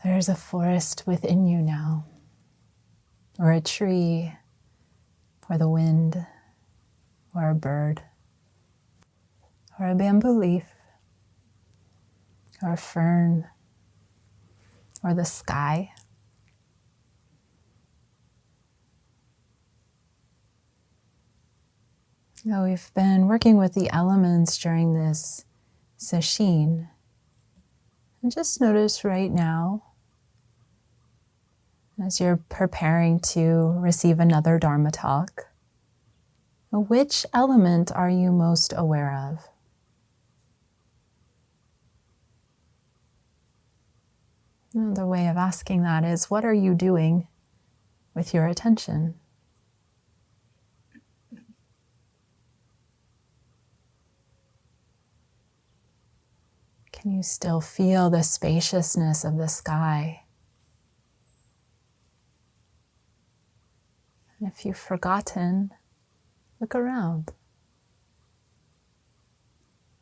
There's a forest within you now, or a tree, or the wind, or a bird, or a bamboo leaf, or a fern, or the sky. Now we've been working with the elements during this Sesshin. And just notice right now, as you're preparing to receive another Dharma talk, which element are you most aware of? Another way of asking that is, what are you doing with your attention? Can you still feel the spaciousness of the sky? And if you've forgotten, look around.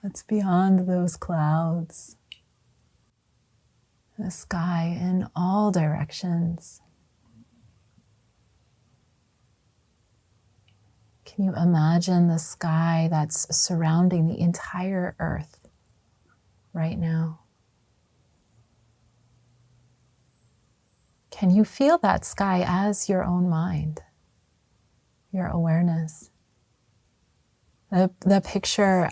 What's beyond those clouds? The sky in all directions. Can you imagine the sky that's surrounding the entire earth right now? Can you feel that sky as your own mind, your awareness? The picture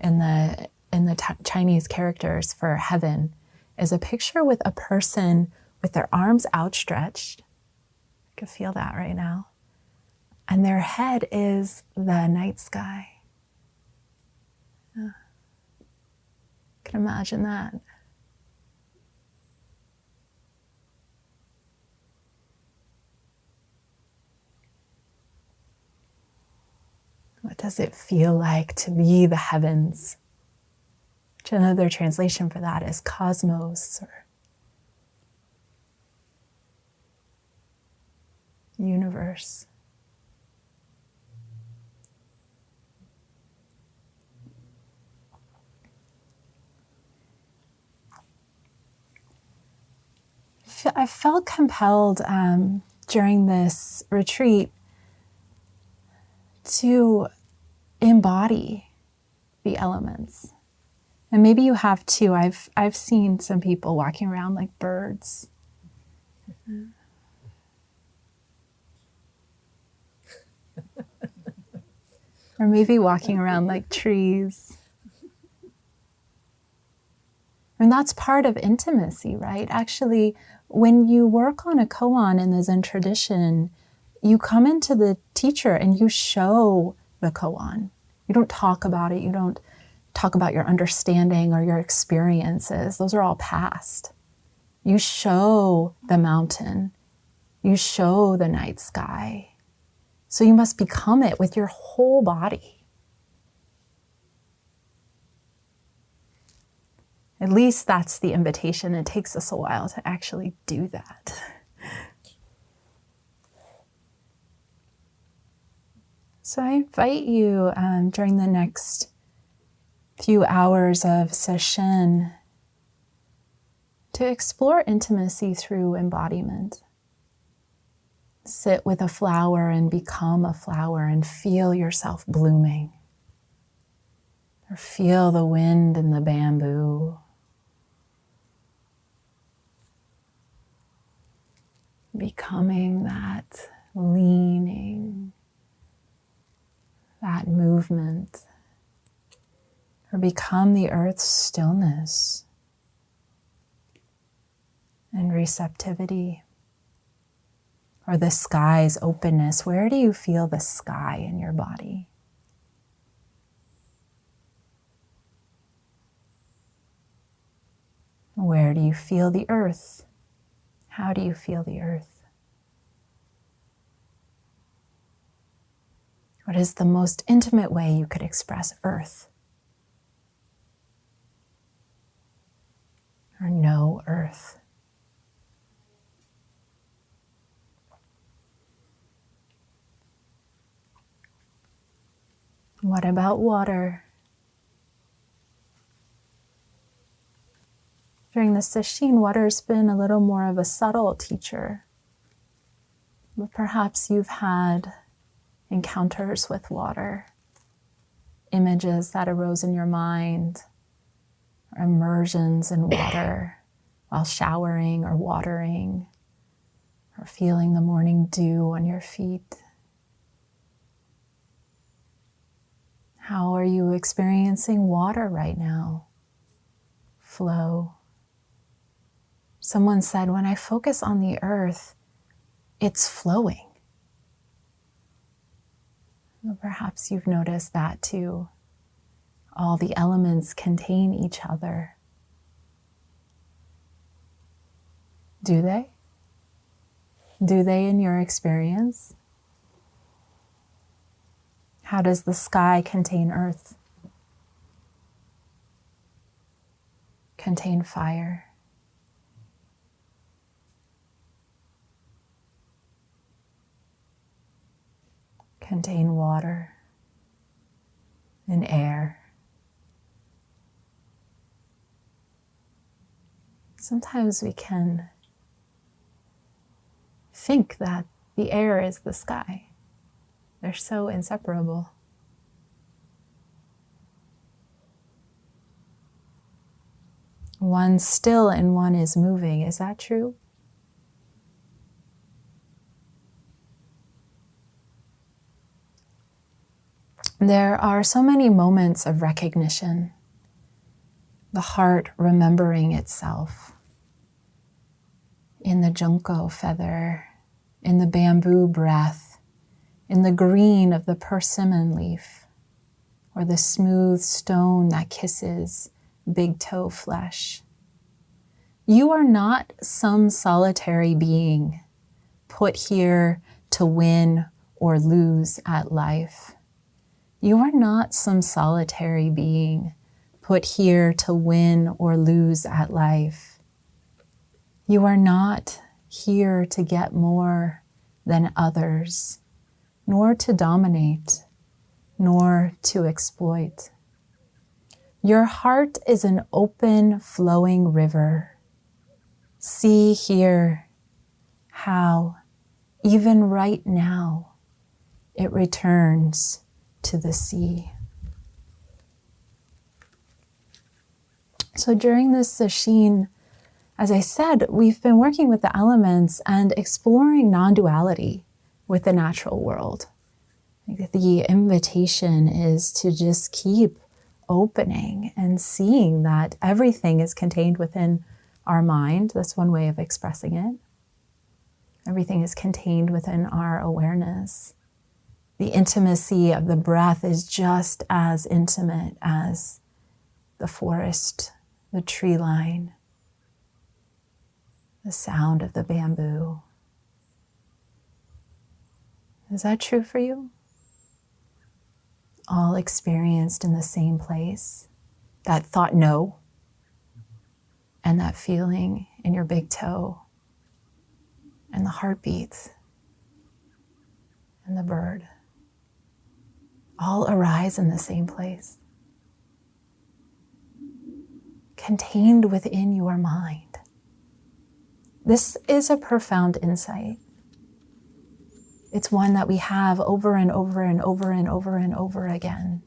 in the Chinese characters for heaven is a picture with a person with their arms outstretched. I can feel that right now. And their head is the night sky. Yeah. Can imagine that. What does it feel like to be the heavens? Which another translation for that is cosmos or universe. I felt compelled during this retreat to embody the elements. And maybe you have too. I've seen some people walking around like birds. Or maybe walking around like trees. And that's part of intimacy, right? Actually, when you work on a koan in the Zen tradition, you come into the teacher and you show the koan. You don't talk about it. You don't talk about your understanding or your experiences. Those are all past. You show the mountain. You show the night sky. So you must become it with your whole body. At least that's the invitation. It takes us a while to actually do that. So I invite you during the next few hours of Sesshin to explore intimacy through embodiment. Sit with a flower and become a flower and feel yourself blooming. Or feel the wind in the bamboo. Becoming that leaning, that movement. Or become the earth's stillness and receptivity. Or the sky's openness. Where do you feel the sky in your body? Where do you feel the earth? How do you feel the earth? What is the most intimate way you could express earth? Or know earth? What about water? During the Sesshin, water's been a little more of a subtle teacher. But perhaps you've had encounters with water, images that arose in your mind, or immersions in water while showering or watering, or feeling the morning dew on your feet. How are you experiencing water right now? Flow. Someone said, when I focus on the earth, it's flowing. Well, perhaps you've noticed that too. All the elements contain each other. Do they? Do they in your experience? How does the sky contain earth? Contain fire? Contain water and air? Sometimes we can think that the air is the sky. They're so inseparable. One's still and one is moving. Is that true? There are so many moments of recognition. The heart remembering itself. In the junco feather, in the bamboo breath, in the green of the persimmon leaf, or the smooth stone that kisses big toe flesh. You are not some solitary being put here to win or lose at life. You are not some solitary being put here to win or lose at life. You are not here to get more than others, nor to dominate, nor to exploit. Your heart is an open, flowing river. See here how, even right now, it returns to the sea. So during this Sesshin, as I said, we've been working with the elements and exploring non-duality with the natural world. The invitation is to just keep opening and seeing that everything is contained within our mind. That's one way of expressing it. Everything is contained within our awareness. The intimacy of the breath is just as intimate as the forest, the tree line, the sound of the bamboo. Is that true for you? All experienced in the same place. That thought no, and that feeling in your big toe, and the heartbeats, and the bird, all arise in the same place. Contained within your mind. This is a profound insight. It's one that we have over and over and over and over and over again.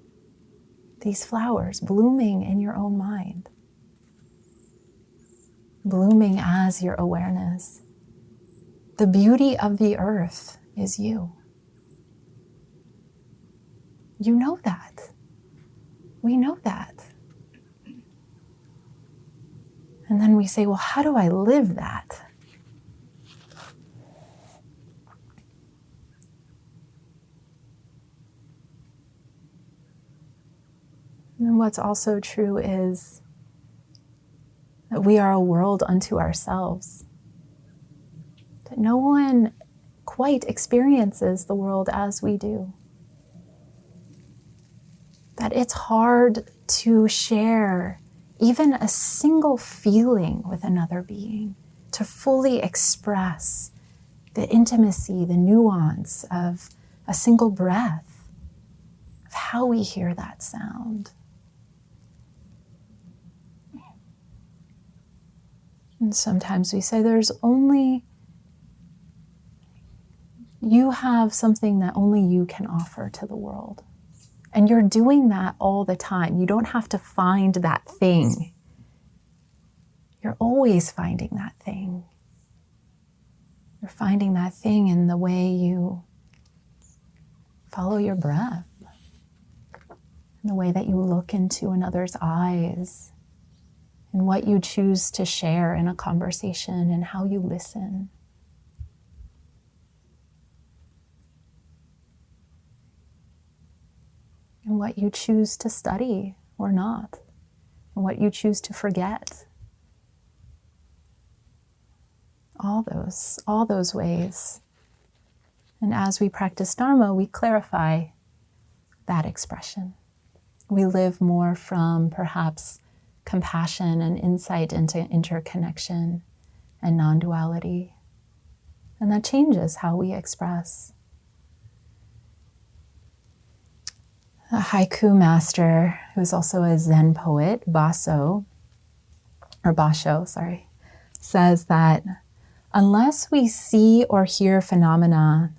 These flowers blooming in your own mind. Blooming as your awareness. The beauty of the earth is you. You know that. We know that. And then we say, well, how do I live that? And what's also true is that we are a world unto ourselves. That no one quite experiences the world as we do. That it's hard to share even a single feeling with another being, to fully express the intimacy, the nuance of a single breath, of how we hear that sound. And sometimes we say you have something that only you can offer to the world. And you're doing that all the time. You don't have to find that thing. You're always finding that thing. You're finding that thing in the way you follow your breath, in the way that you look into another's eyes, in what you choose to share in a conversation, and how you listen. And what you choose to study or not, and what you choose to forget. All those ways. And as we practice Dharma, we clarify that expression. We live more from perhaps compassion and insight into interconnection and non-duality. And that changes how we express. A haiku master, who's also a Zen poet, Basho, says that unless we see or hear phenomena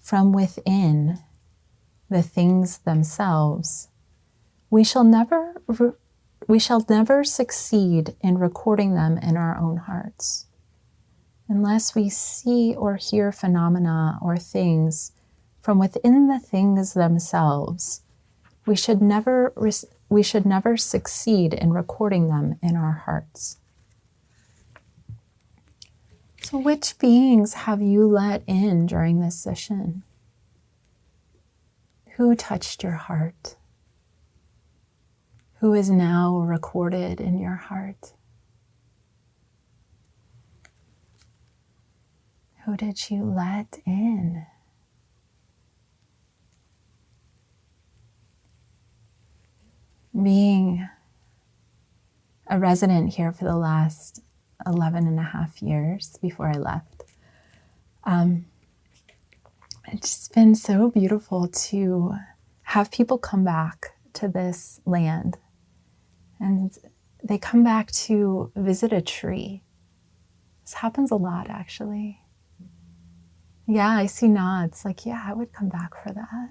from within the things themselves, we shall never succeed in recording them in our own hearts. Unless we see or hear phenomena or things from within the things themselves, we should never succeed in recording them in our hearts. So which beings have you let in during this session? Who touched your heart? Who is now recorded in your heart? Who did you let in? Being a resident here for the last 11 and a half years before I left, it's been so beautiful to have people come back to this land. And they come back to visit a tree. This happens a lot, actually. Yeah, I see nods. Like, yeah, I would come back for that.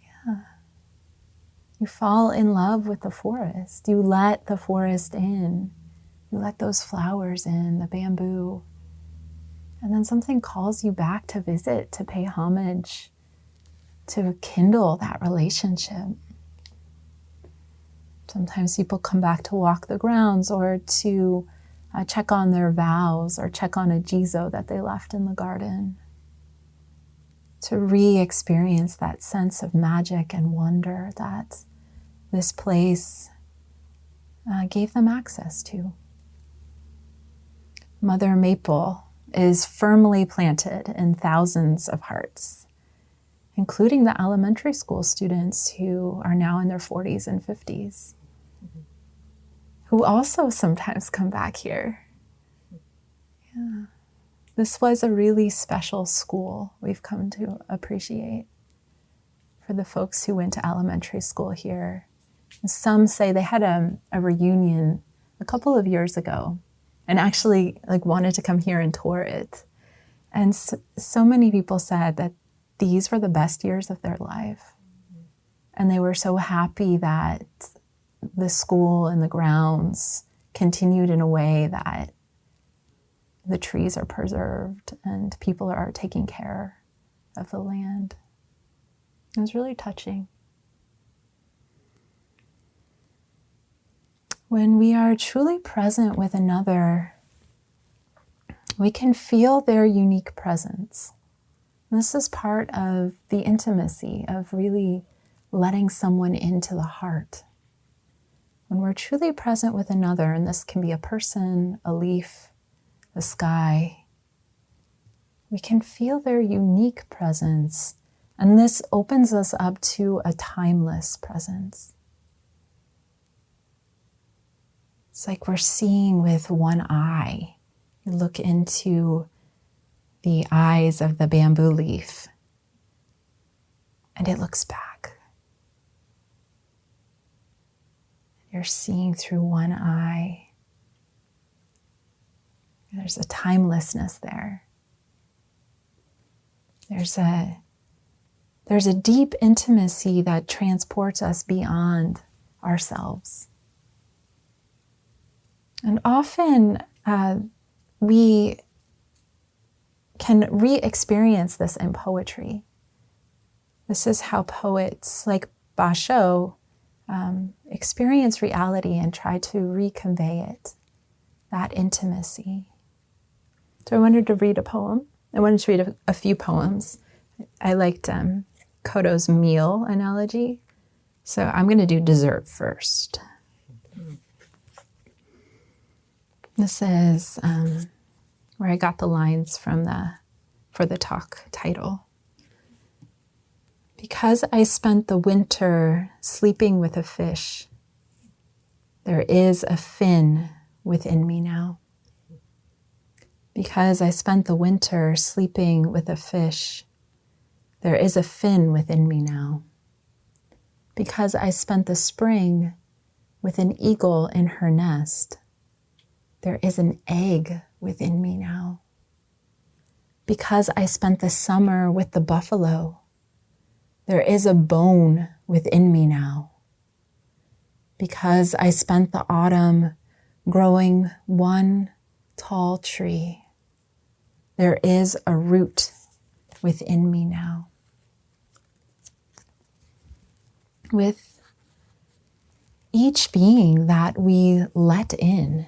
Yeah. You fall in love with the forest. You let the forest in. You let those flowers in, the bamboo. And then something calls you back to visit, to pay homage, to kindle that relationship. Sometimes people come back to walk the grounds or to check on their vows or check on a jizo that they left in the garden. To re-experience that sense of magic and wonder that this place gave them access to. Mother Maple is firmly planted in thousands of hearts, including the elementary school students who are now in their 40s and 50s, who also sometimes come back here. Yeah. This was a really special school we've come to appreciate for the folks who went to elementary school here. And some say they had a reunion a couple of years ago and actually wanted to come here and tour it. And so many people said that these were the best years of their life. And they were so happy that the school and the grounds continued in a way that the trees are preserved and people are taking care of the land. It was really touching. When we are truly present with another, we can feel their unique presence. This is part of the intimacy of really letting someone into the heart. When we're truly present with another, and this can be a person, a leaf, the sky, we can feel their unique presence, and this opens us up to a timeless presence. It's like we're seeing with one eye. You look into the eyes of the bamboo leaf, and it looks back. You're seeing through one eye. There's a timelessness there. There's a deep intimacy that transports us beyond ourselves. And often we can re-experience this in poetry. This is how poets like Basho experience reality and try to reconvey it, that intimacy. So I wanted to read a poem. I wanted to read a few poems. I liked Kodo's meal analogy. So I'm going to do dessert first. This is where I got the lines from for the talk title. Because I spent the winter sleeping with a fish, there is a fin within me now. Because I spent the winter sleeping with a fish, there is a fin within me now. Because I spent the spring with an eagle in her nest, there is an egg within me now. Because I spent the summer with the buffalo, there is a bone within me now. Because I spent the autumn growing one tall tree, there is a root within me now. With each being that we let in,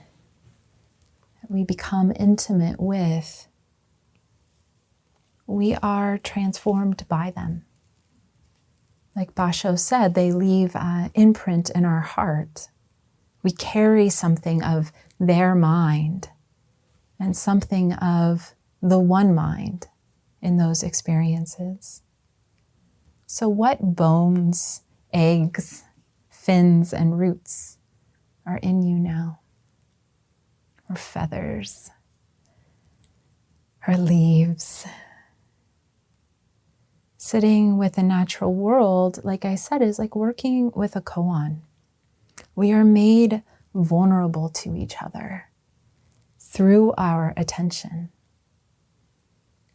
that we become intimate with, we are transformed by them. Like Basho said, they leave an imprint in our heart. We carry something of their mind and something of the one mind in those experiences. So what bones, eggs, fins, and roots are in you now? Or feathers, or leaves? Sitting with the natural world, like I said, is like working with a koan. We are made vulnerable to each other through our attention.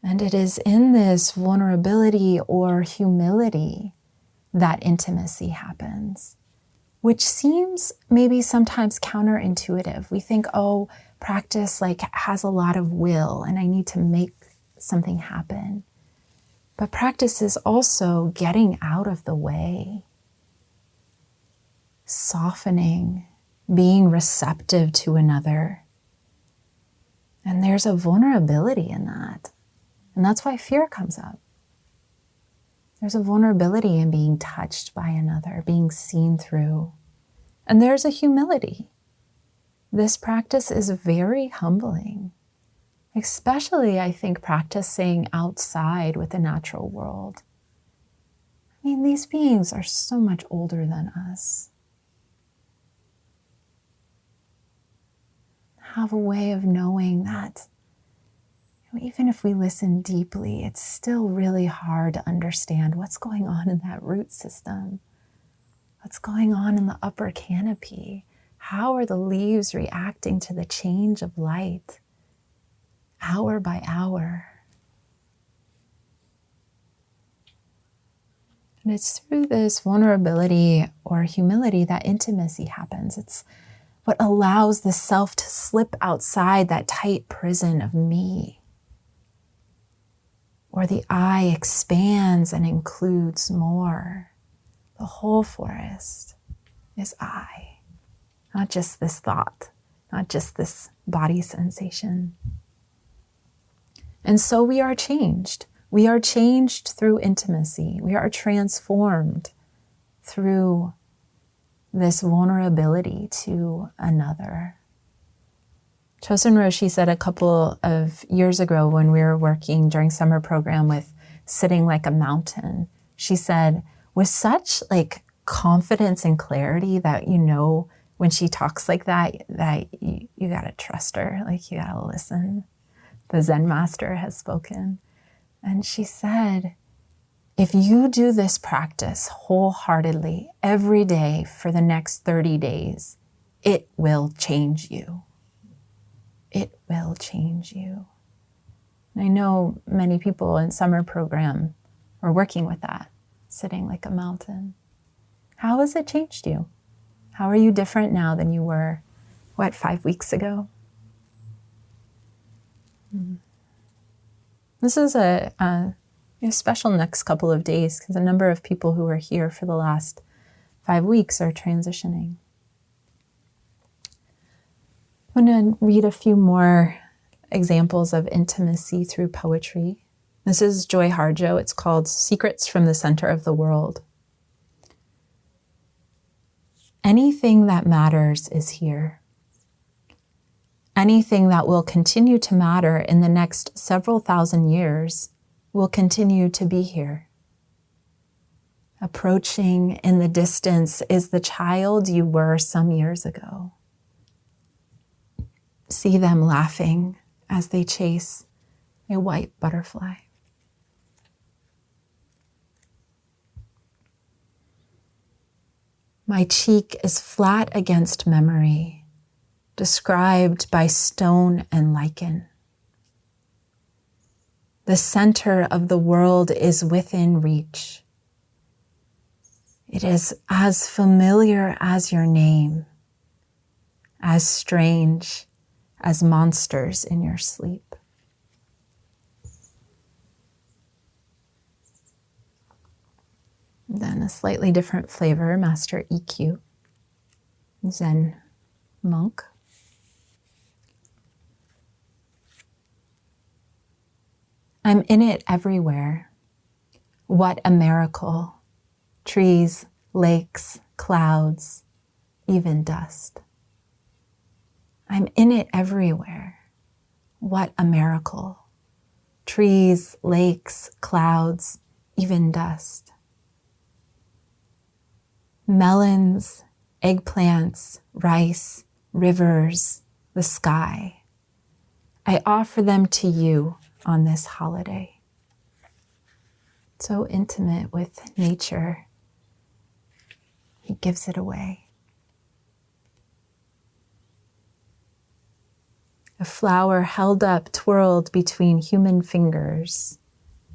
And it is in this vulnerability or humility that intimacy happens, which seems maybe sometimes counterintuitive. We think, oh, practice like has a lot of will and I need to make something happen. But practice is also getting out of the way, softening, being receptive to another. And there's a vulnerability in that. And that's why fear comes up. There's a vulnerability in being touched by another, being seen through. And there's a humility. This practice is very humbling. Especially, I think, practicing outside with the natural world. I mean, these beings are so much older than us. Have a way of knowing that even if we listen deeply, it's still really hard to understand what's going on in that root system. What's going on in the upper canopy? How are the leaves reacting to the change of light? Hour by hour. And it's through this vulnerability or humility that intimacy happens. It's what allows the self to slip outside that tight prison of me. Or the I expands and includes more. The whole forest is I, not just this thought, not just this body sensation. And so we are changed. We are changed through intimacy. We are transformed through this vulnerability to another. Chosen Roshi said a couple of years ago when we were working during summer program with sitting like a mountain, she said, with such like confidence and clarity that when she talks like that you gotta trust her, like you gotta listen. The Zen master has spoken. And she said, if you do this practice wholeheartedly every day for the next 30 days, it will change you. it will change you. And I know many people in summer program are working with that, sitting like a mountain. How has it changed you? How are you different now than you were, 5 weeks ago? This is a special next couple of days because a number of people who are here for the last 5 weeks are transitioning. I'm going to read a few more examples of intimacy through poetry. This is Joy Harjo. It's called Secrets from the Center of the World. Anything that matters is here. Anything that will continue to matter in the next several thousand years will continue to be here. Approaching in the distance is the child you were some years ago. See them laughing as they chase a white butterfly. My cheek is flat against memory, described by stone and lichen. The center of the world is within reach. It is as familiar as your name, as strange as monsters in your sleep. Then a slightly different flavor, Master EQ, Zen monk. I'm in it everywhere. What a miracle. Trees, lakes, clouds, even dust. I'm in it everywhere. What a miracle. Trees, lakes, clouds, even dust. Melons, eggplants, rice, rivers, the sky. I offer them to you on this holiday. So intimate with nature, he gives it away. A flower held up, twirled between human fingers,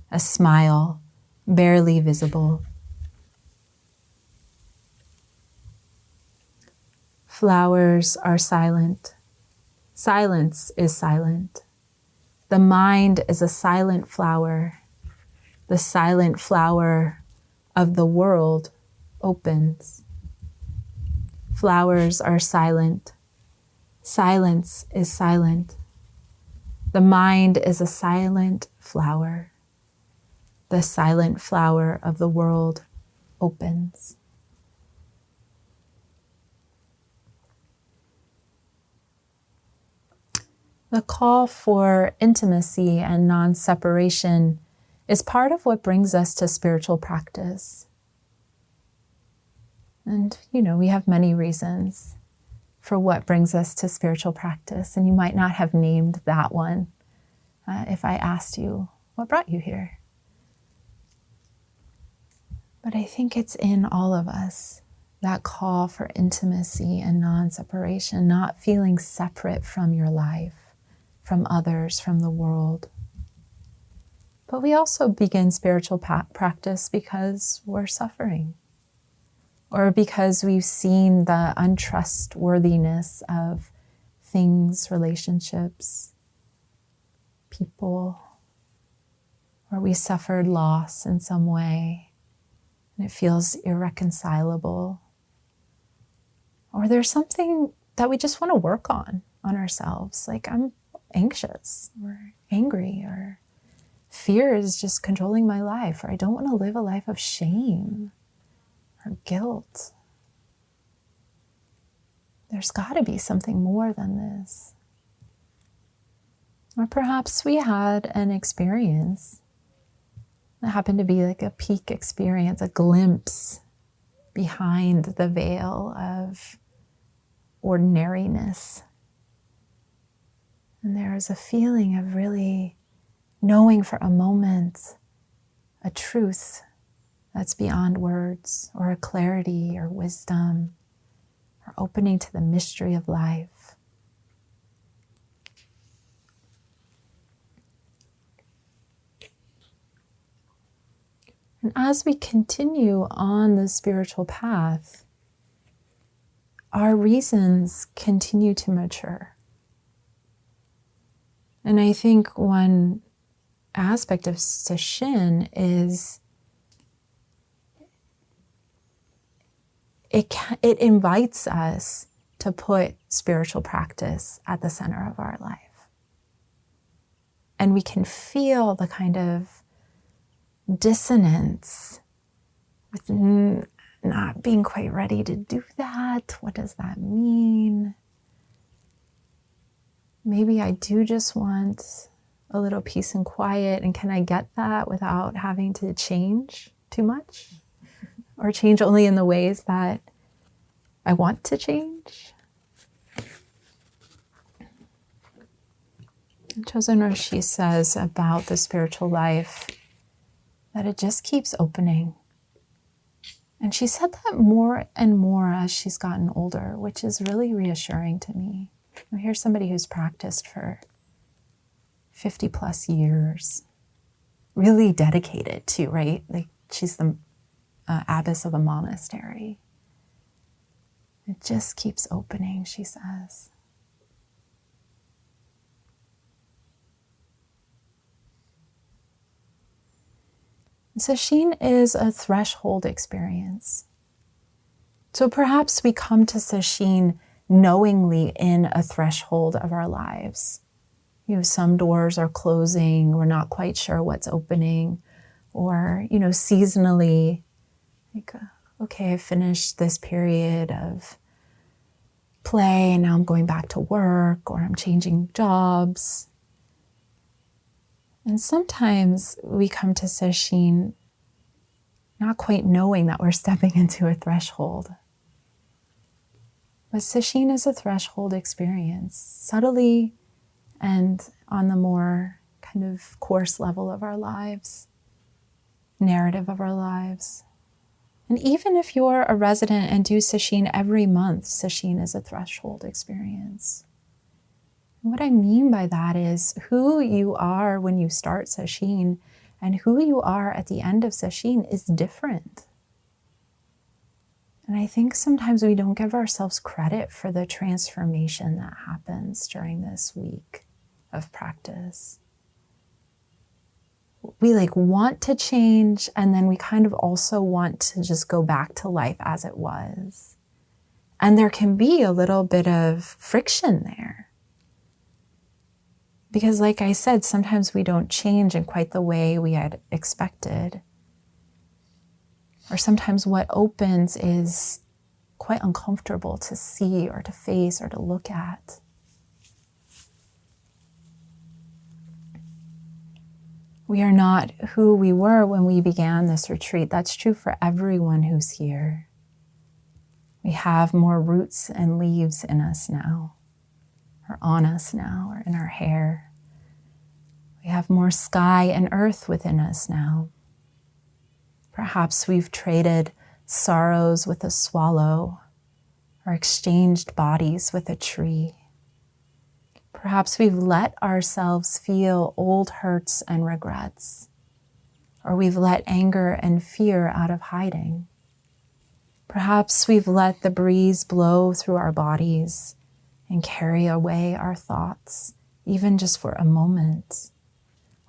a smile barely visible. Flowers are silent. Silence is silent. The mind is a silent flower. The silent flower of the world opens. Flowers are silent. Silence is silent. The mind is a silent flower. The silent flower of the world opens. The call for intimacy and non-separation is part of what brings us to spiritual practice. And, we have many reasons for what brings us to spiritual practice, and you might not have named that one if I asked you, what brought you here? But I think it's in all of us, that call for intimacy and non-separation, not feeling separate from your life, from others, from the world. But we also begin spiritual practice because we're suffering, or because we've seen the untrustworthiness of things, relationships, people, or we suffered loss in some way and it feels irreconcilable. Or there's something that we just want to work on ourselves, like I'm anxious or angry, or fear is just controlling my life, or I don't want to live a life of shame or guilt. There's got to be something more than this. Or perhaps we had an experience that happened to be like a peak experience, a glimpse behind the veil of ordinariness. And there is a feeling of really knowing for a moment a truth that's beyond words, or a clarity or wisdom, or opening to the mystery of life. And as we continue on the spiritual path, our reasons continue to mature. And I think one aspect of Sesshin is it invites us to put spiritual practice at the center of our life. And we can feel the kind of dissonance with not being quite ready to do that. What does that mean? Maybe I do just want a little peace and quiet, and can I get that without having to change too much? Or change only in the ways that I want to change? Chosen Roshi says about the spiritual life that it just keeps opening. And she said that more and more as she's gotten older, which is really reassuring to me. Here's somebody who's practiced for 50 plus years, really dedicated to, right? Like she's the abbess of a monastery. It just keeps opening, she says. Sesshin is a threshold experience. So perhaps we come to Sesshin knowingly in a threshold of our lives. Some doors are closing, we're not quite sure what's opening, or, seasonally, like, okay, I finished this period of play and now I'm going back to work, or I'm changing jobs. And sometimes we come to Sesshin not quite knowing that we're stepping into a threshold. But Sesshin is a threshold experience, subtly and on the more kind of coarse level of our lives, narrative of our lives. And even if you're a resident and do Sesshin every month, Sesshin is a threshold experience. And what I mean by that is who you are when you start Sesshin and who you are at the end of Sesshin is different. And I think sometimes we don't give ourselves credit for the transformation that happens during this week of practice. We want to change, and then we kind of also want to just go back to life as it was. And there can be a little bit of friction there. Because like I said, sometimes we don't change in quite the way we had expected. Or sometimes what opens is quite uncomfortable to see or to face or to look at. We are not who we were when we began this retreat. That's true for everyone who's here. We have more roots and leaves in us now, or on us now, or in our hair. We have more sky and earth within us now. Perhaps we've traded sorrows with a swallow, or exchanged bodies with a tree. Perhaps we've let ourselves feel old hurts and regrets, or we've let anger and fear out of hiding. Perhaps we've let the breeze blow through our bodies and carry away our thoughts, even just for a moment,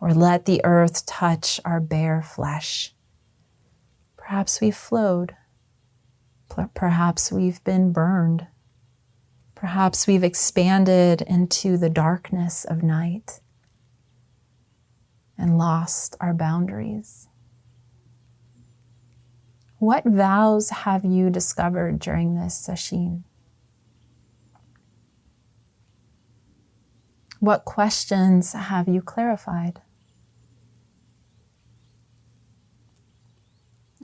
or let the earth touch our bare flesh. Perhaps we've flowed. Perhaps we've been burned. Perhaps we've expanded into the darkness of night and lost our boundaries. What vows have you discovered during this Sesshin? What questions have you clarified?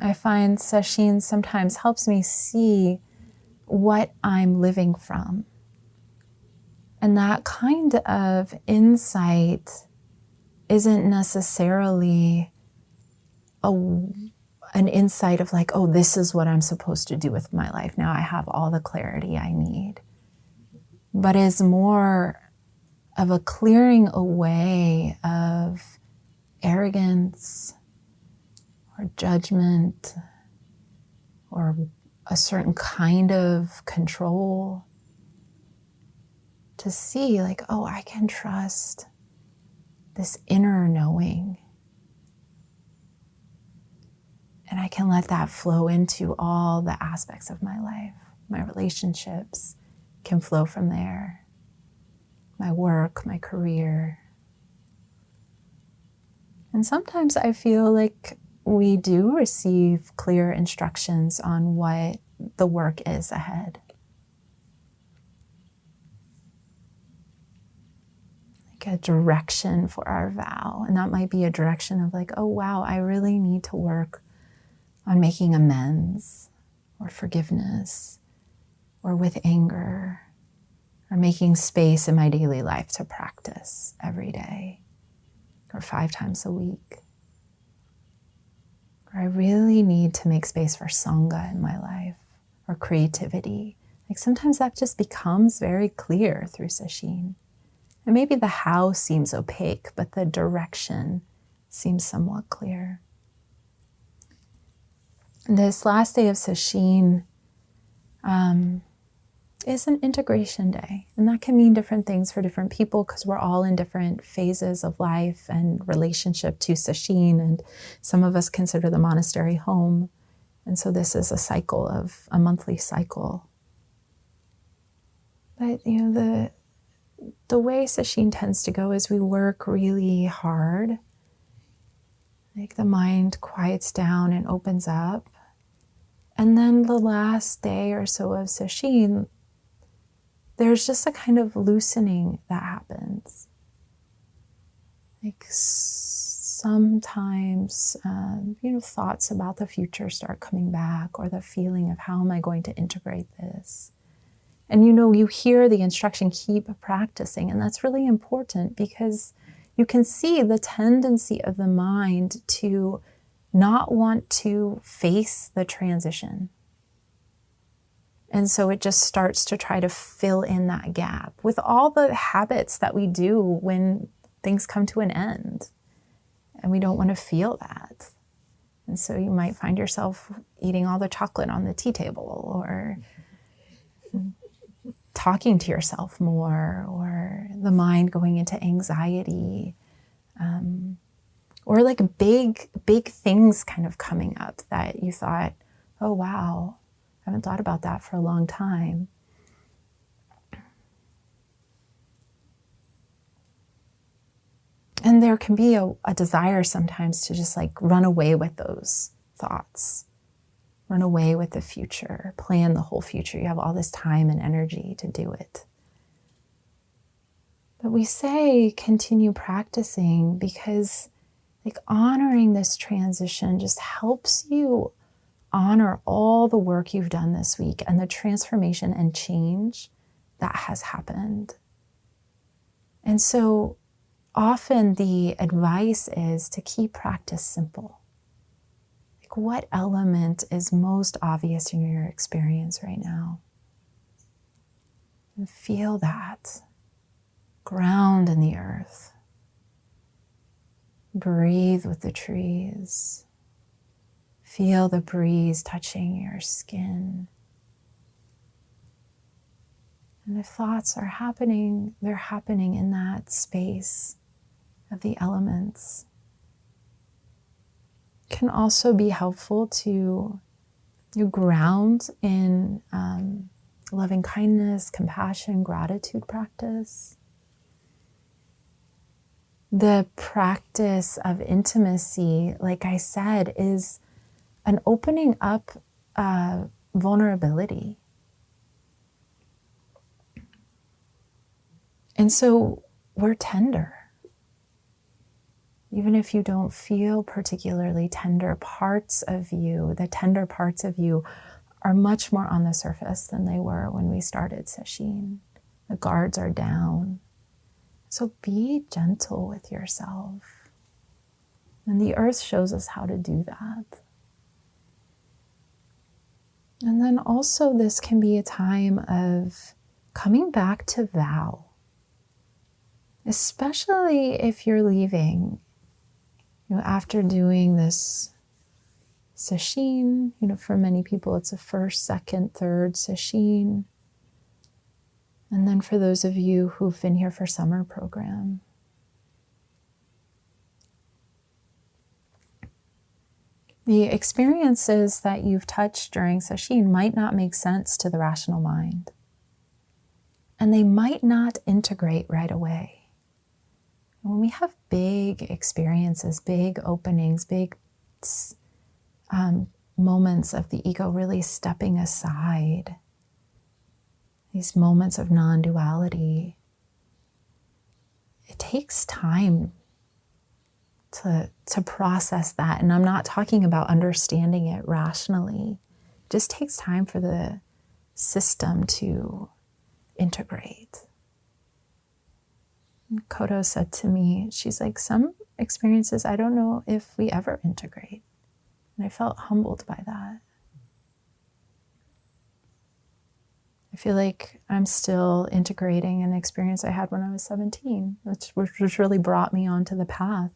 I find Sesshin sometimes helps me see what I'm living from. And that kind of insight isn't necessarily an insight of oh, this is what I'm supposed to do with my life. Now I have all the clarity I need. But is more of a clearing away of arrogance or or judgment or a certain kind of control, to see like, oh, I can trust this inner knowing. And I can let that flow into all the aspects of my life. My relationships can flow from there. My work, my career. And sometimes I feel like we do receive clear instructions on what the work is ahead. Like a direction for our vow. And that might be a direction of like, oh wow, I really need to work on making amends or forgiveness or with anger or making space in my daily life to practice every day or 5 times a week. Or I really need to make space for Sangha in my life or creativity. Like sometimes that just becomes very clear through Sesshin. And maybe the how seems opaque, but the direction seems somewhat clear. This last day of Sesshin is an integration day. And that can mean different things for different people because we're all in different phases of life and relationship to Sesshin. And some of us consider the monastery home. And so this is a monthly cycle. But the way Sesshin tends to go is we work really hard. Like the mind quiets down and opens up. And then the last day or so of Sesshin, there's just a kind of loosening that happens. Like sometimes, thoughts about the future start coming back, or the feeling of how am I going to integrate this? And you hear the instruction, keep practicing. And that's really important because you can see the tendency of the mind to not want to face the transition. And so it just starts to try to fill in that gap with all the habits that we do when things come to an end. And we don't want to feel that. And so you might find yourself eating all the chocolate on the tea table, or talking to yourself more, or the mind going into anxiety, or like big things kind of coming up that you thought, oh wow, I haven't thought about that for a long time. And there can be a desire sometimes to just like run away with those thoughts, run away with the future, plan the whole future. You have all this time and energy to do it. But we say continue practicing because like honoring this transition just helps you honor all the work you've done this week and the transformation and change that has happened. And so often the advice is to keep practice simple. Like what element is most obvious in your experience right now? And feel that. Ground in the earth. Breathe with the trees. Feel the breeze touching your skin. And if thoughts are happening, they're happening in that space of the elements. It can also be helpful to ground in loving kindness, compassion, gratitude practice. The practice of intimacy, like I said, is an opening up vulnerability. And so we're tender. Even if you don't feel particularly tender, parts of you, the tender parts of you, are much more on the surface than they were when we started Sesshin. The guards are down. So be gentle with yourself. And the earth shows us how to do that. And then also this can be a time of coming back to vow. Especially if you're leaving, after doing this Sesshin, for many people, it's a first, second, third Sesshin. And then for those of you who've been here for summer program, the experiences that you've touched during Sesshin might not make sense to the rational mind. And they might not integrate right away. When we have big experiences, big openings, big moments of the ego really stepping aside, these moments of non-duality, it takes time to process that. And I'm not talking about understanding it rationally. It just takes time for the system to integrate. And Kodo said to me, she's like, some experiences, I don't know if we ever integrate. And I felt humbled by that. I feel like I'm still integrating an experience I had when I was 17, which really brought me onto the path.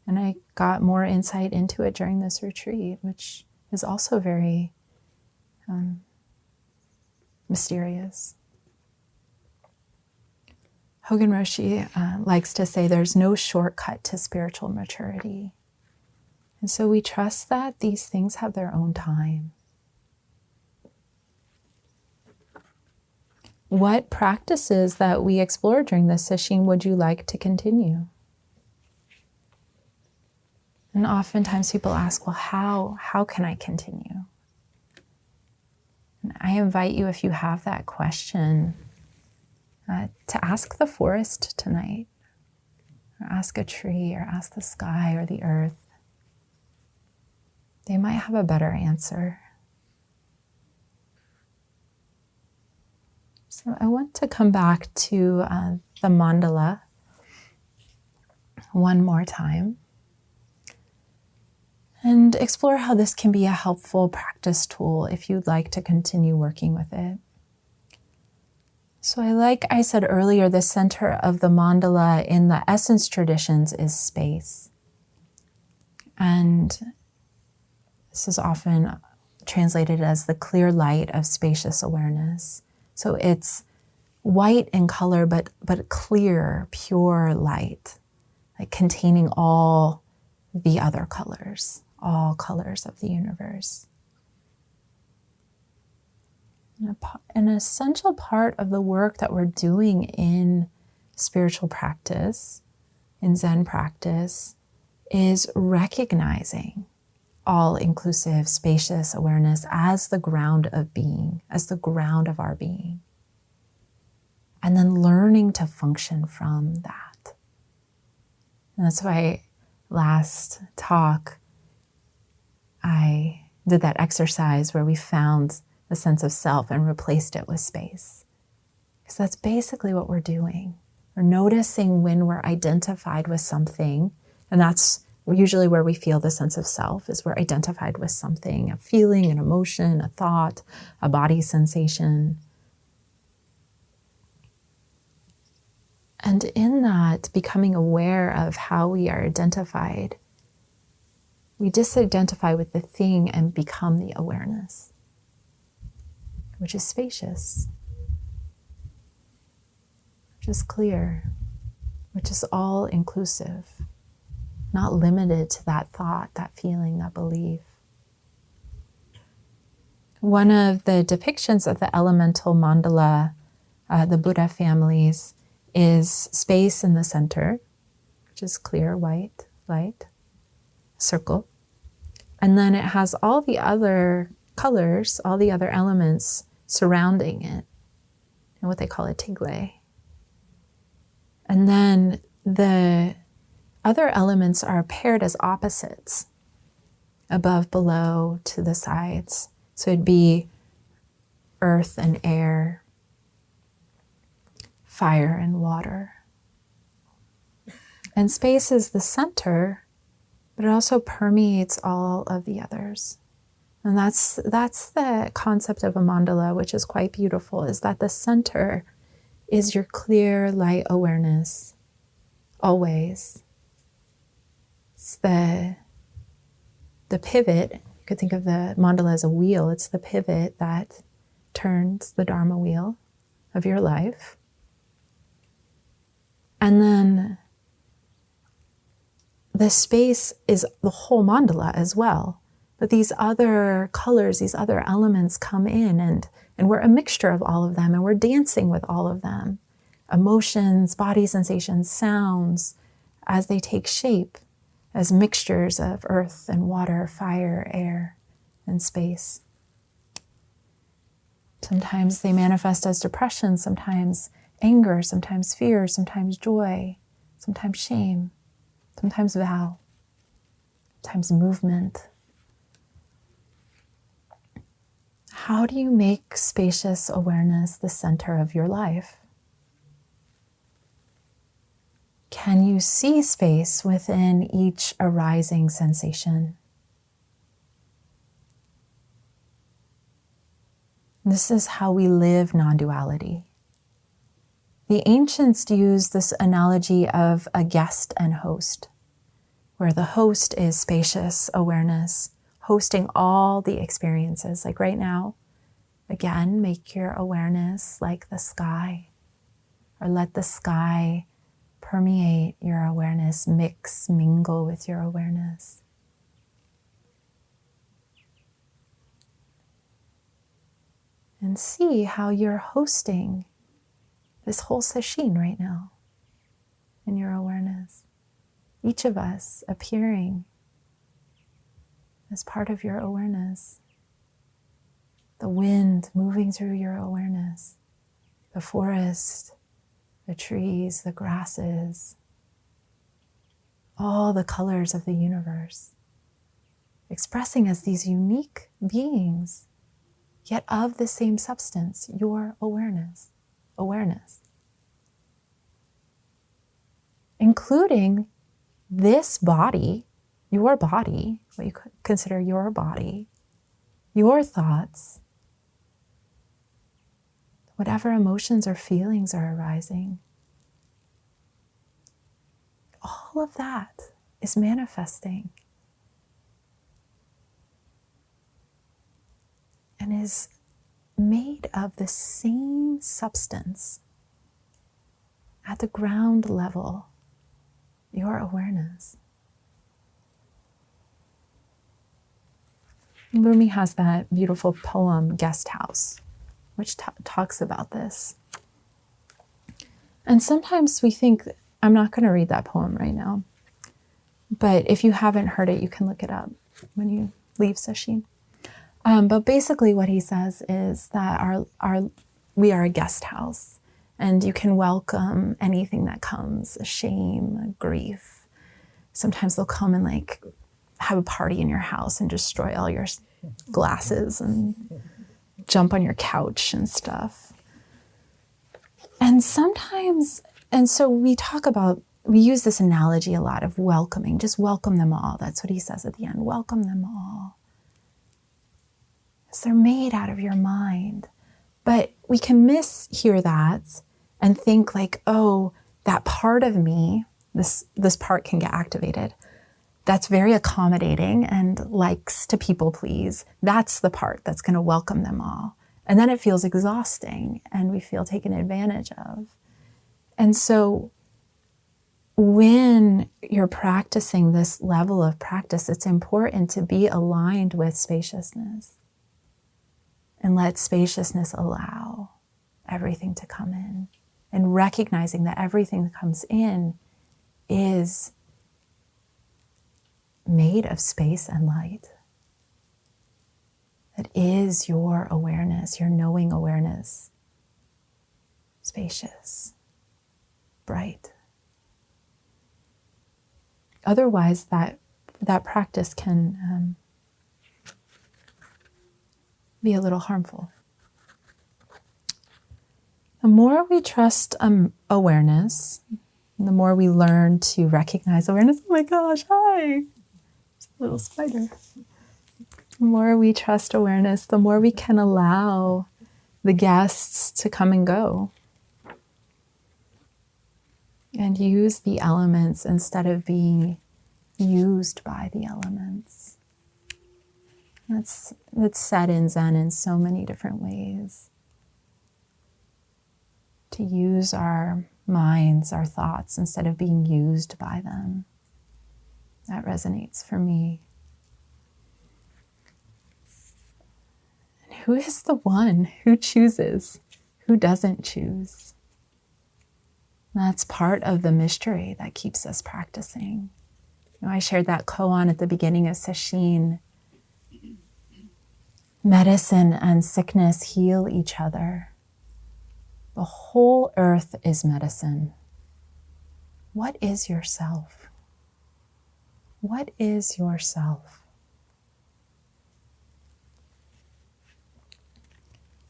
And I got more insight into it during this retreat, which is also very mysterious. Hogan Roshi likes to say there's no shortcut to spiritual maturity. And so we trust that these things have their own time. What practices that we explored during this session would you like to continue? And oftentimes people ask, well, how can I continue? And I invite you, if you have that question, to ask the forest tonight, or ask a tree, or ask the sky or the earth. They might have a better answer. So I want to come back to the mandala one more time and explore how this can be a helpful practice tool if you'd like to continue working with it. So like I said earlier, the center of the mandala in the essence traditions is space. And this is often translated as the clear light of spacious awareness. So it's white in color, but clear, pure light, like containing all the other colors, all colors of the universe. An essential part of the work that we're doing in spiritual practice, in Zen practice, is recognizing all-inclusive, spacious awareness as the ground of being, as the ground of our being. And then learning to function from that. And that's why last talk, I did that exercise where we found a sense of self and replaced it with space. Because that's basically what we're doing. We're noticing when we're identified with something, and that's usually where we feel the sense of self, is we're identified with something, a feeling, an emotion, a thought, a body sensation. And in that, becoming aware of how we are identified, we disidentify with the thing and become the awareness, which is spacious, which is clear, which is all inclusive, not limited to that thought, that feeling, that belief. One of the depictions of the elemental mandala, the Buddha families, is space in the center, which is clear, white, light, circle. And then it has all the other colors, all the other elements surrounding it, and what they call a tigle. And then the other elements are paired as opposites, above, below, to the sides. So it'd be earth and air, fire and water. And space is the center, but it also permeates all of the others. And that's the concept of a mandala, which is quite beautiful, is that the center is your clear light awareness, always. It's the pivot You could think of the mandala as a wheel. It's the pivot that turns the Dharma wheel of your life. And then the space is the whole mandala as well. But these other colors, these other elements come in, and we're a mixture of all of them, and we're dancing with all of them. Emotions, body sensations, sounds, as they take shape as mixtures of earth and water, fire, air, and space. Sometimes they manifest as depression, sometimes anger, sometimes fear, sometimes joy, sometimes shame, sometimes vow, sometimes movement. How do you make spacious awareness the center of your life? Can you see space within each arising sensation? This is how we live non-duality. The ancients used this analogy of a guest and host, where the host is spacious awareness, hosting all the experiences. Like right now, again, make your awareness like the sky, or let the sky permeate your awareness, mix, mingle with your awareness. And see how you're hosting this whole sesshin right now in your awareness. Each of us appearing as part of your awareness. The wind moving through your awareness, the forest, the trees, the grasses, all the colors of the universe, expressing as these unique beings, yet of the same substance, your awareness, including this body, your body, what you could consider your body, your thoughts, whatever emotions or feelings are arising. All of that is manifesting and is made of the same substance at the ground level, your awareness. Rumi has that beautiful poem, Guest House, which talks about this. And sometimes we think, I'm not going to read that poem right now, but if you haven't heard it, you can look it up when you leave Sesshin. But basically what he says is that we are a guest house, and you can welcome anything that comes, shame, grief. Sometimes they'll come and like have a party in your house and destroy all your glasses and jump on your couch and stuff. And sometimes, and so we use this analogy a lot of welcoming, just welcome them all. That's what he says at the end, welcome them all. Because they're made out of your mind. But we can mishear that and think like, oh, that part of me, this part can get activated. That's very accommodating and likes to people please. That's the part that's going to welcome them all. And then it feels exhausting and we feel taken advantage of. And so when you're practicing this level of practice, it's important to be aligned with spaciousness and let spaciousness allow everything to come in, and recognizing that everything that comes in is made of space and light. That is your awareness, your knowing awareness. Spacious, bright. Otherwise, that practice can be a little harmful. The more we trust awareness, the more we learn to recognize awareness. Oh my gosh, hi! It's a little spider. The more we trust awareness, the more we can allow the guests to come and go and use the elements instead of being used by the elements. That's said in Zen in so many different ways. To use our minds, our thoughts, instead of being used by them. That resonates for me. And who is the one who chooses? Who doesn't choose? That's part of the mystery that keeps us practicing. I shared that koan at the beginning of Sesshin. Medicine and sickness heal each other. The whole earth is medicine. What is yourself? What is yourself?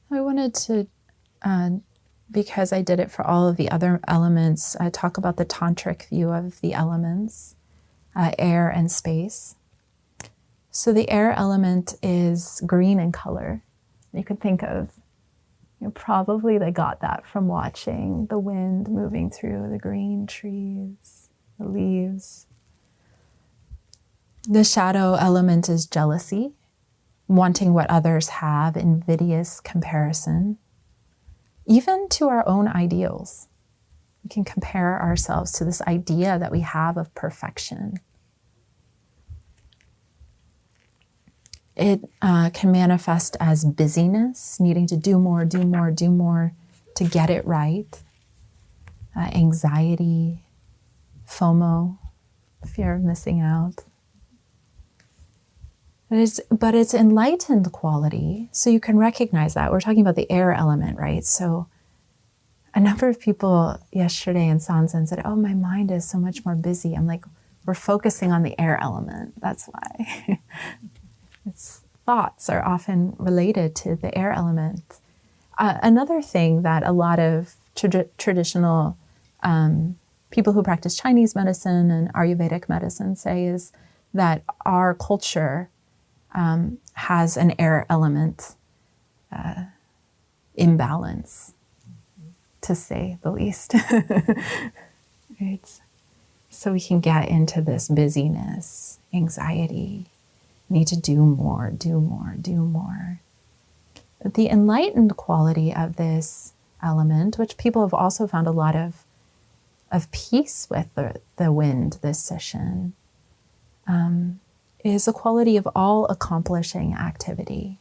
I wanted to, because I did it for all of the other elements, talk about the tantric view of the elements, air and space. So the air element is green in color. You could think of, probably they got that from watching the wind moving through the green trees, the leaves. The shadow element is jealousy, wanting what others have, invidious comparison, even to our own ideals. We can compare ourselves to this idea that we have of perfection. It can manifest as busyness, needing to do more to get it right. Anxiety, FOMO, fear of missing out. But it's enlightened quality, so you can recognize that. We're talking about the air element, right? So a number of people yesterday in Sanzen said, oh, my mind is so much more busy. I'm like, we're focusing on the air element. That's why. Thoughts are often related to the air element. Another thing that a lot of traditional people who practice Chinese medicine and Ayurvedic medicine say is that our culture has an air element imbalance, to say the least. Right? So we can get into this busyness, anxiety, need to do more. But the enlightened quality of this element, which people have also found a lot of peace with the wind this session, is a quality of all accomplishing activity.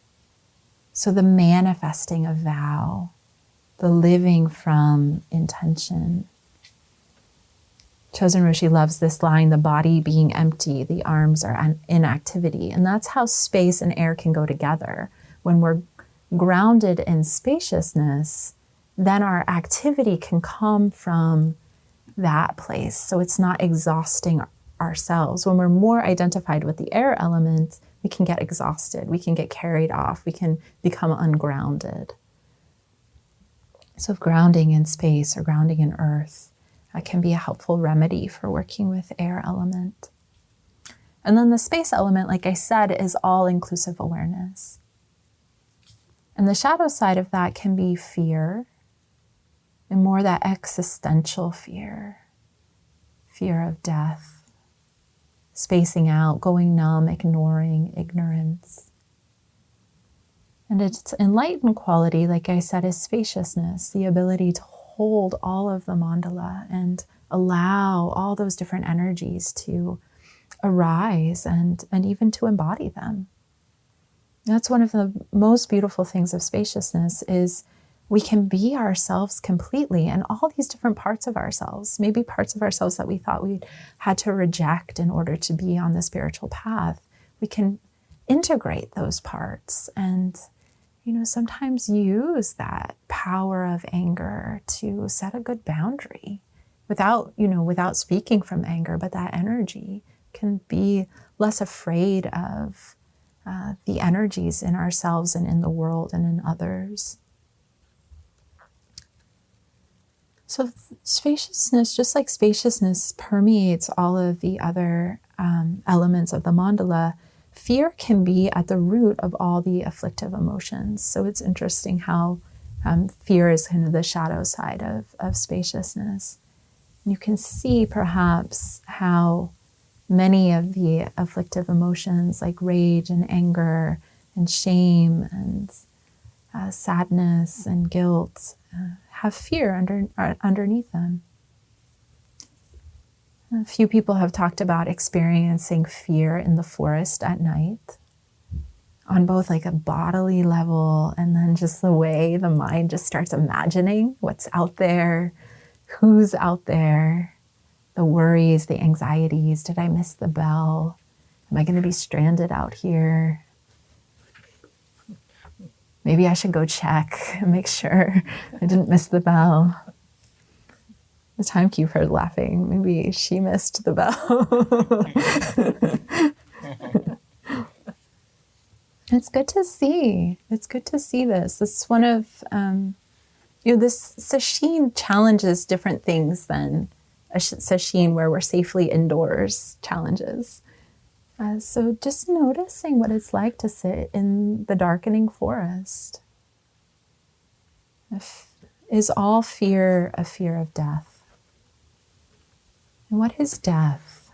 So the manifesting of vow, the living from intention. Chosen Roshi loves this line, the body being empty, the arms are in activity. And that's how space and air can go together. When we're grounded in spaciousness, then our activity can come from that place. So it's not exhausting ourselves. When we're more identified with the air element, we can get exhausted. We can get carried off. We can become ungrounded. So grounding in space or grounding in earth can be a helpful remedy for working with air element. And then the space element, like I said, is all-inclusive awareness. And the shadow side of that can be fear, and more that existential fear of death, spacing out, going numb, ignoring, ignorance. And its enlightened quality, like I said, is spaciousness, the ability to hold all of the mandala and allow all those different energies to arise and even to embody them. That's one of the most beautiful things of spaciousness is we can be ourselves completely and all these different parts of ourselves, maybe parts of ourselves that we thought we had to reject in order to be on the spiritual path. We can integrate those parts and sometimes use that power of anger to set a good boundary without speaking from anger, but that energy can be less afraid of the energies in ourselves and in the world and in others. So spaciousness, just like spaciousness permeates all of the other elements of the mandala, fear can be at the root of all the afflictive emotions. So it's interesting how fear is kind of the shadow side of spaciousness. You can see perhaps how many of the afflictive emotions like rage and anger and shame and sadness and guilt have fear underneath them. A few people have talked about experiencing fear in the forest at night, on both like a bodily level and then just the way the mind just starts imagining what's out there, who's out there, the worries, the anxieties. Did I miss the bell? Am I going to be stranded out here? Maybe I should go check and make sure I didn't miss the bell. The timekeeper laughing. Maybe she missed the bell. It's good to see. It's good to see this. It's one of, this Sesshin challenges different things than a Sesshin where we're safely indoors challenges. So just noticing what it's like to sit in the darkening forest. Is all fear a fear of death? And what is death?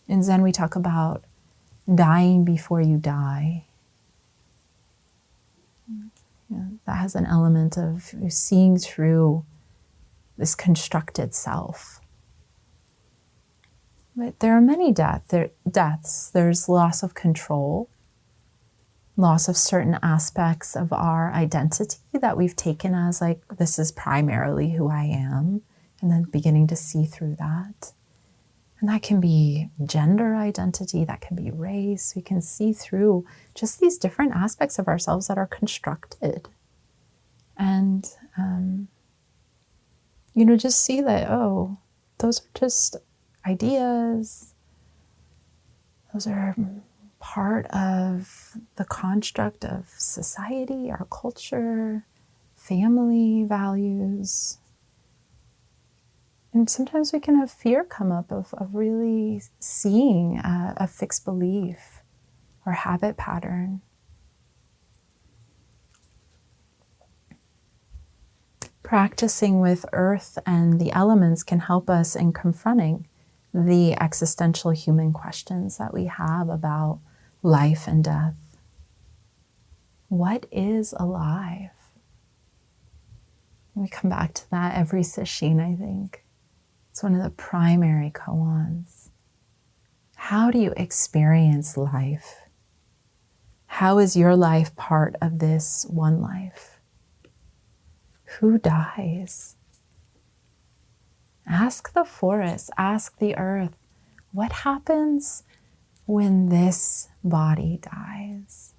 In Zen we talk about dying before you die. That has an element of seeing through this constructed self. But there are many deaths. There's loss of control, loss of certain aspects of our identity that we've taken as like, this is primarily who I am, and then beginning to see through that. And that can be gender identity, that can be race. We can see through just these different aspects of ourselves that are constructed. And, just see that, those are just ideas. Those are part of the construct of society, our culture, family values. And sometimes we can have fear come up of really seeing a fixed belief or habit pattern. Practicing with earth and the elements can help us in confronting the existential human questions that we have about life and death. What is alive? We come back to that every Sesshin, I think. It's one of the primary koans. How do you experience life? How is your life part of this one life? Who dies? Ask the forest, ask the earth, what happens when this body dies?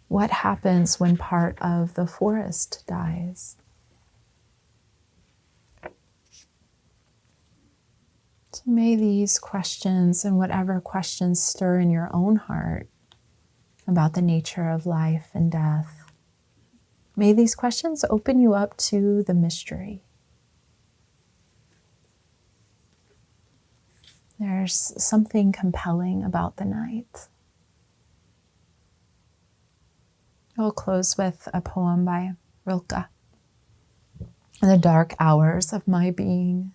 What happens when part of the forest dies? So may these questions and whatever questions stir in your own heart about the nature of life and death, may these questions open you up to the mystery. There's something compelling about the night. We'll close with a poem by Rilke. In the dark hours of my being.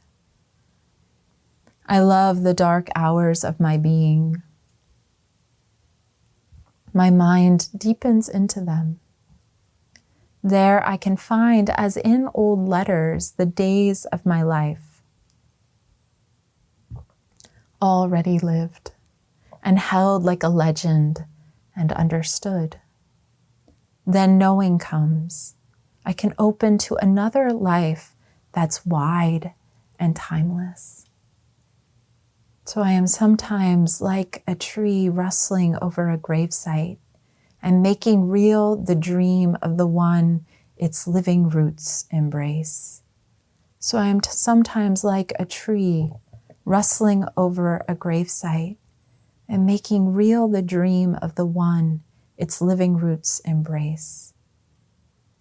I love the dark hours of my being. My mind deepens into them. There I can find, as in old letters, the days of my life. Already lived and held like a legend and understood. Then knowing comes. I can open to another life that's wide and timeless. So I am sometimes like a tree rustling over a gravesite and making real the dream of the one its living roots embrace. So I am sometimes like a tree rustling over a gravesite and making real the dream of the one its living roots embrace.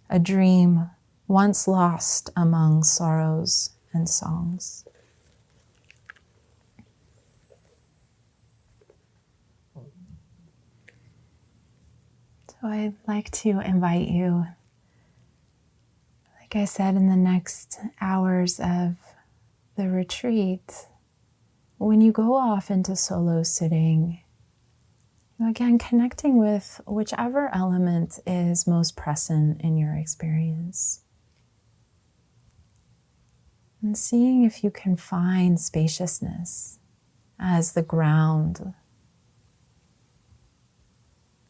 A dream once lost among sorrows and songs. So I'd like to invite you, like I said, in the next hours of the retreat, when you go off into solo sitting, Again, connecting with whichever element is most present in your experience. And seeing if you can find spaciousness as the ground.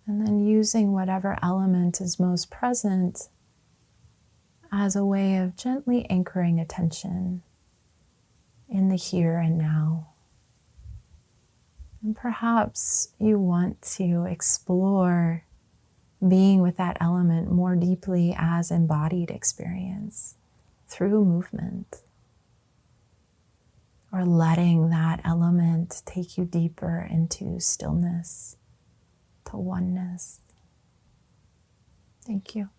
And then using whatever element is most present as a way of gently anchoring attention in the here and now. And perhaps you want to explore being with that element more deeply as embodied experience through movement, or letting that element take you deeper into stillness, to oneness. Thank you.